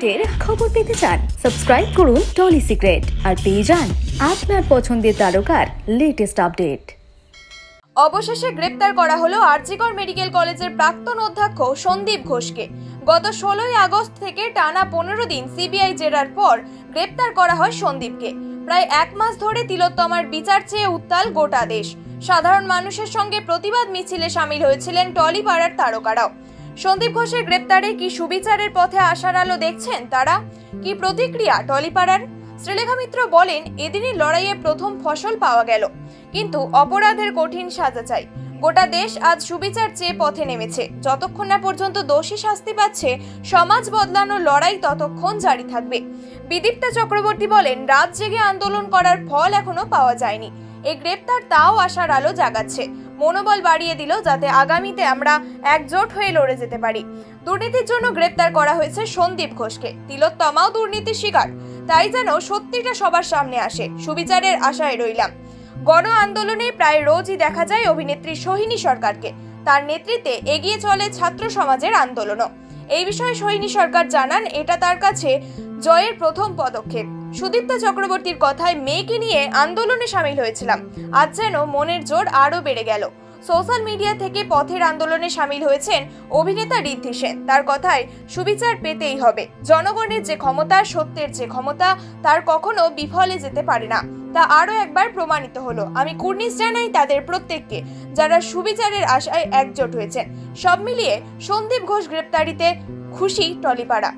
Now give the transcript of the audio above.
বলিউডের খবর পেতে চান সাবস্ক্রাইব করুন টলি সিক্রেট আর পেয়ে যান আপনার পছন্দের তারকার লেটেস্ট আপডেট। অবশেষে গ্রেপ্তার করা হলো আরজিকর মেডিকেল কলেজের প্রাক্তন অধ্যক্ষ সন্দীপ ঘোষকে। গত 16 আগস্ট থেকে টানা 15 দিন সিবিআই জেরার পর গ্রেপ্তার করা হয় সন্দীপকে। প্রায় এক মাস ধরে তিলোত্তমার বিচার চেয়ে উত্তাল গোটা দেশ। সাধারণ মানুষের সঙ্গে প্রতিবাদ মিছিলে সামিল হয়েছিলেন টলিপাড়ার তারকারাও। সন্দীপ ঘোষের গ্রেপ্তারে কি সুবিচারের পথে আসার আলো দেখছেন তারা? কি প্রতিক্রিয়া টলিপাড়ার? শ্রীলেখা মিত্র বলেন, এদিনই লড়াইয়ে প্রথম ফসল পাওয়া গেল, কিন্তু অপরাধের কঠিন সাজা চাই। গোটা দেশ আজ সুবিচার চেয়ে পথে নেমেছে। যতক্ষণ না পর্যন্ত দোষী শাস্তি পাচ্ছে, সমাজ বদলানোর লড়াই ততক্ষণ জারি থাকবে। বিদীপ্তা চক্রবর্তী বলেন, রাত জেগে আন্দোলন করার ফল এখনো পাওয়া যায়নি। এই গ্রেপ্তার তাও আশার আলো জাগাচ্ছে, মনোবল বাড়িয়ে দিল, যাতে আগামীতে আমরা একজোট হয়ে লড়ে যেতে পারি। দুর্নীতির জন্য গ্রেপ্তার করা হয়েছে সন্দীপ ঘোষকে। তিলোত্তমাও দুর্নীতির শিকার, তাই যেন সত্যিটা সবার সামনে আসে। সুবিচারের আশায় রইলাম। গণ আন্দোলনে প্রায় রোজই দেখা যায় অভিনেত্রী সোহিনী সরকারকে। তার নেতৃত্বে এগিয়ে চলে ছাত্র সমাজের আন্দোলনও। এই বিষয়ে সোহিনী সরকার জানান, এটা তার কাছে জয়ের প্রথম পদক্ষেপ। সুদীপ্তা চক্রবর্তীর কথায়, মেয়েকে নিয়ে আন্দোলনে সামিল হয়েছিলাম, আজ যেন মনের জোর আরো বেড়ে গেল। সোশ্যাল মিডিয়া থেকে পথের আন্দোলনে সামিল হয়েছেন অভিনেতা ঋদ্ধি সেন। তার কথায়, সুবিচার পেতেই হবে। জনগণের যে ক্ষমতা, সত্যের যে ক্ষমতা, তার কখনো বিফলে যেতে পারে না, তা আরো একবার প্রমাণিত হলো। আমি কুর্নিশ জানাই তাদের প্রত্যেককে, যারা সুবিচারের আশায় একজোট হয়েছেন। সব মিলিয়ে সন্দীপ ঘোষ গ্রেপ্তারিতে খুশি টলিপাড়া।